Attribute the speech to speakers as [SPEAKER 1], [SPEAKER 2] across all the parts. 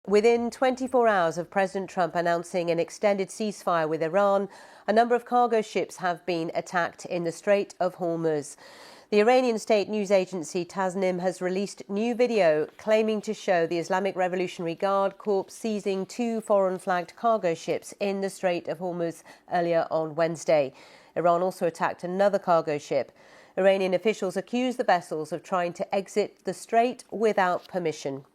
[SPEAKER 1] Within 24 hours of President Trump announcing an extended ceasefire with Iran, a number of cargo ships have been attacked in the Strait of Hormuz. The Iranian state news agency Tasnim has released new video claiming to show the Islamic Revolutionary Guard Corps seizing 2 foreign-flagged cargo ships in the Strait of Hormuz earlier on Wednesday. Iran also attacked another cargo ship. Iranian officials accuse the vessels of trying to exit the strait without permission.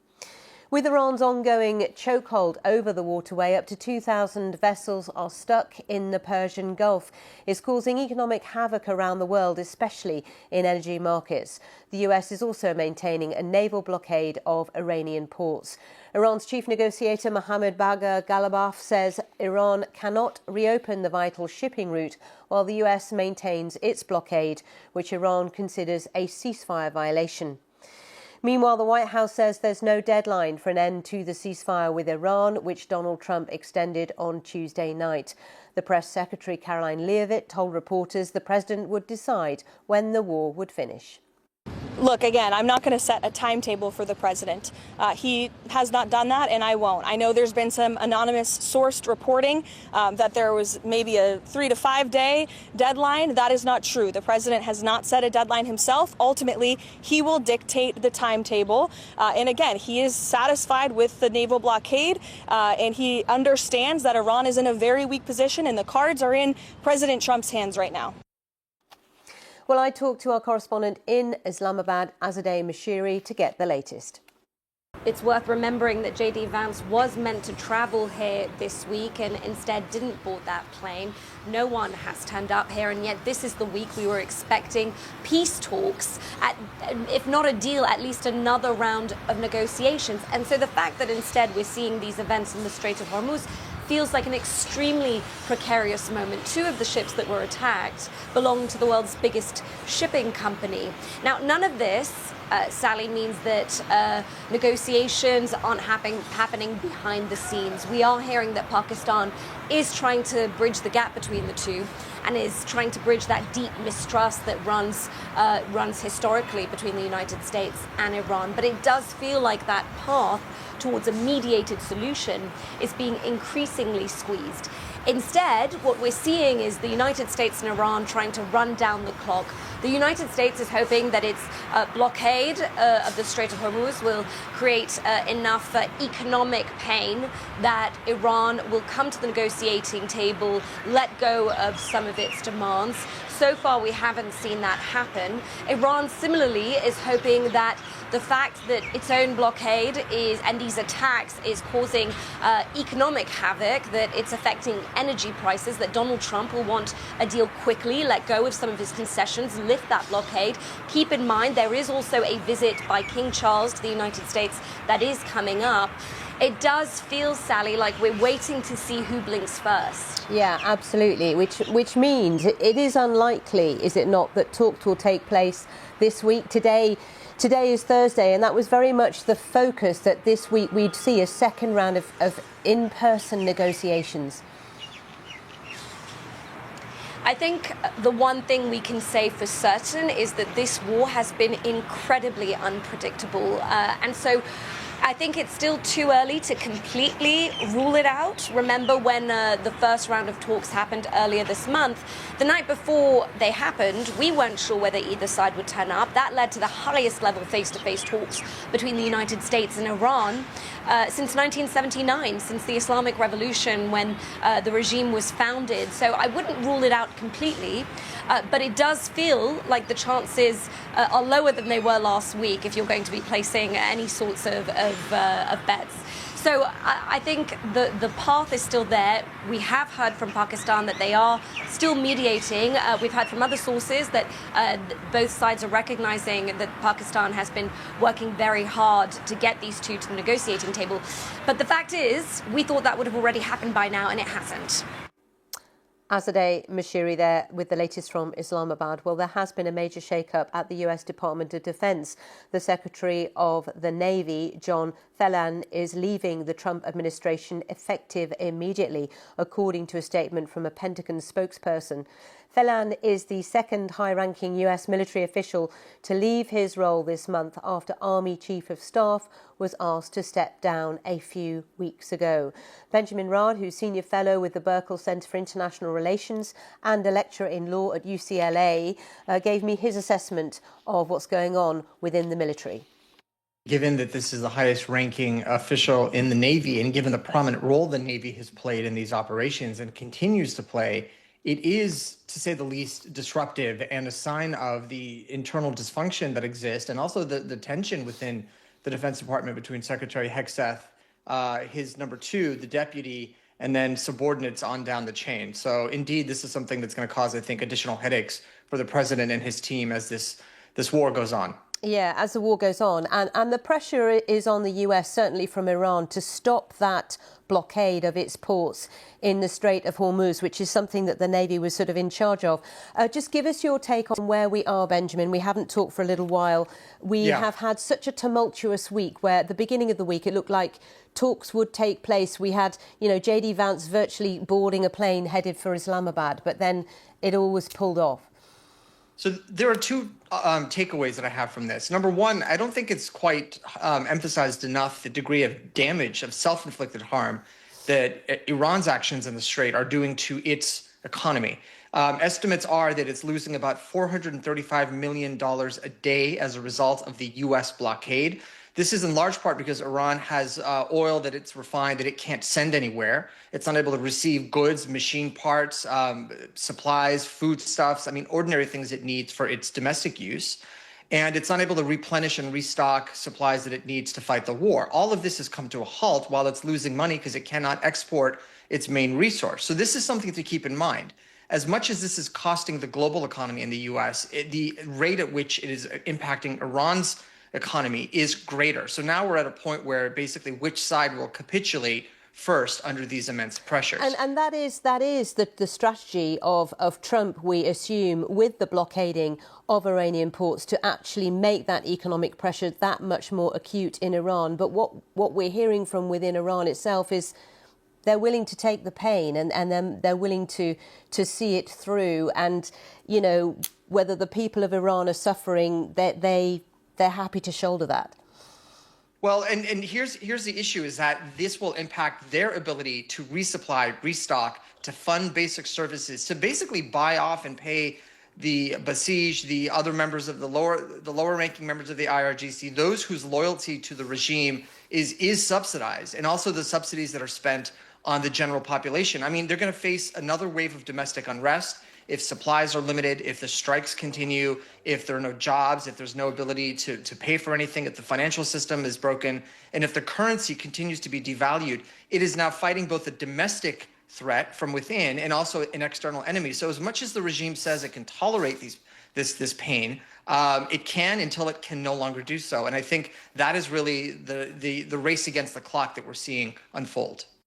[SPEAKER 1] With Iran's ongoing chokehold over the waterway, up to 2,000 vessels are stuck in the Persian Gulf. It's causing economic havoc around the world, especially in energy markets. The US is also maintaining a naval blockade of Iranian ports. Iran's chief negotiator Mohammad Bagher Ghalibaf says Iran cannot reopen the vital shipping route while the US maintains its blockade, which Iran considers a ceasefire violation. Meanwhile, the White House says there's no deadline for an end to the ceasefire with Iran, which Donald Trump extended on Tuesday night. The press secretary, Caroline Leavitt, told reporters the president would decide when the war would finish.
[SPEAKER 2] Look, again, I'm not going to set a timetable for the president. He has not done that, and I won't. I know there's been some anonymous sourced reporting that there was maybe a 3 to 5 day deadline. That is not true. The president has not set a deadline himself. Ultimately, he will dictate the timetable. And again, he is satisfied with the naval blockade, and he understands that Iran is in a very weak position, and the cards are in President Trump's hands right now.
[SPEAKER 1] Well, I talked to our correspondent in Islamabad, Azadeh Mashiri, to get the latest.
[SPEAKER 3] It's worth remembering that J.D. Vance was meant to travel here this week and instead didn't board that plane. No one has turned up here, and yet this is the week we were expecting peace talks, if not a deal, at least another round of negotiations. And so the fact that instead we're seeing these events in the Strait of Hormuz feels like an extremely precarious moment. 2 of the ships that were attacked belong to the world's biggest shipping company. Now, none of this, Sally, means that negotiations aren't happening behind the scenes. We are hearing that Pakistan is trying to bridge the gap between the two and is trying to bridge that deep mistrust that runs historically between the United States and Iran. But it does feel like that path towards a mediated solution is being increasingly squeezed. Instead, what we're seeing is the United States and Iran trying to run down the clock. The United States is hoping that its blockade of the Strait of Hormuz will create enough economic pain that Iran will come to the negotiating table, let go of some of its demands. So far, we haven't seen that happen. Iran similarly is hoping that the fact that its own blockade and these attacks is causing economic havoc, that it's affecting energy prices, that Donald Trump will want a deal quickly, let go of some of his concessions, lift that blockade. Keep in mind, there is also a visit by King Charles to the United States that is coming up. It does feel, Sally, like we're waiting to see who blinks first.
[SPEAKER 1] Yeah, absolutely, which means it is unlikely, is it not, that talks will take place this week. Today is Thursday, and that was very much the focus, that this week we'd see a second round of in-person negotiations.
[SPEAKER 3] I think the one thing we can say for certain is that this war has been incredibly unpredictable. And so I think it's still too early to completely rule it out. Remember when the first round of talks happened earlier this month? The night before they happened, we weren't sure whether either side would turn up. That led to the highest level face-to-face talks between the United States and Iran since 1979, since the Islamic Revolution, when the regime was founded. So I wouldn't rule it out completely, but it does feel like the chances are lower than they were last week if you're going to be placing any sorts of bets. So I think the path is still there. We have heard from Pakistan that they are still mediating. We've heard from other sources that both sides are recognizing that Pakistan has been working very hard to get these two to the negotiating table. But the fact is, we thought that would have already happened by now, and it hasn't.
[SPEAKER 1] Azadeh Mashiri there with the latest from Islamabad. Well, there has been a major shake-up at the US Department of Defense. The Secretary of the Navy, John Thelan is leaving the Trump administration effective immediately, according to a statement from a Pentagon spokesperson. Thelan is the second high-ranking US military official to leave his role this month after Army Chief of Staff was asked to step down a few weeks ago. Benjamin Raad, who's Senior Fellow with the Berkel Center for International Relations and a lecturer in law at UCLA, gave me his assessment of what's going on within the military.
[SPEAKER 4] Given that this is the highest ranking official in the Navy and given the prominent role the Navy has played in these operations and continues to play, it is, to say the least, disruptive and a sign of the internal dysfunction that exists and also the tension within the Defense Department between Secretary Hegseth, his number two, the deputy, and then subordinates on down the chain. So indeed, this is something that's going to cause, I think, additional headaches for the president and his team as this war goes on.
[SPEAKER 1] Yeah, as the war goes on. And the pressure is on the US, certainly from Iran, to stop that blockade of its ports in the Strait of Hormuz, which is something that the Navy was sort of in charge of. Just give us your take on where we are, Benjamin. We haven't talked for a little while. We have had such a tumultuous week where at the beginning of the week it looked like talks would take place. We had, J.D. Vance virtually boarding a plane headed for Islamabad, but then it all was pulled off.
[SPEAKER 4] So there are two takeaways that I have from this. Number one, I don't think it's quite emphasized enough the degree of damage, of self-inflicted harm that Iran's actions in the Strait are doing to its economy. Estimates are that it's losing about $435 million a day as a result of the U.S. blockade. This is in large part because Iran has oil that it's refined that it can't send anywhere. It's unable to receive goods, machine parts, supplies, foodstuffs, ordinary things it needs for its domestic use. And it's unable to replenish and restock supplies that it needs to fight the war. All of this has come to a halt while it's losing money because it cannot export its main resource. So this is something to keep in mind. As much as this is costing the global economy in the U.S., the rate at which it is impacting Iran's economy is greater. So now we're at a point where basically which side will capitulate first under these immense pressures.
[SPEAKER 1] And that is the strategy of Trump, we assume, with the blockading of Iranian ports to actually make that economic pressure that much more acute in Iran. But what we're hearing from within Iran itself is they're willing to take the pain and then they're willing to see it through. And, whether the people of Iran are suffering, they're happy to shoulder that.
[SPEAKER 4] Well, and here's the issue is that this will impact their ability to resupply, restock, to fund basic services, to basically buy off and pay the Basij, the other members of the lower ranking members of the IRGC, those whose loyalty to the regime is subsidized, and also the subsidies that are spent on the general population. They're going to face another wave of domestic unrest. If supplies are limited, if the strikes continue, if there are no jobs, if there's no ability to pay for anything, if the financial system is broken, and if the currency continues to be devalued, it is now fighting both a domestic threat from within and also an external enemy. So as much as the regime says it can tolerate this pain, it can until it can no longer do so. And I think that is really the race against the clock that we're seeing unfold.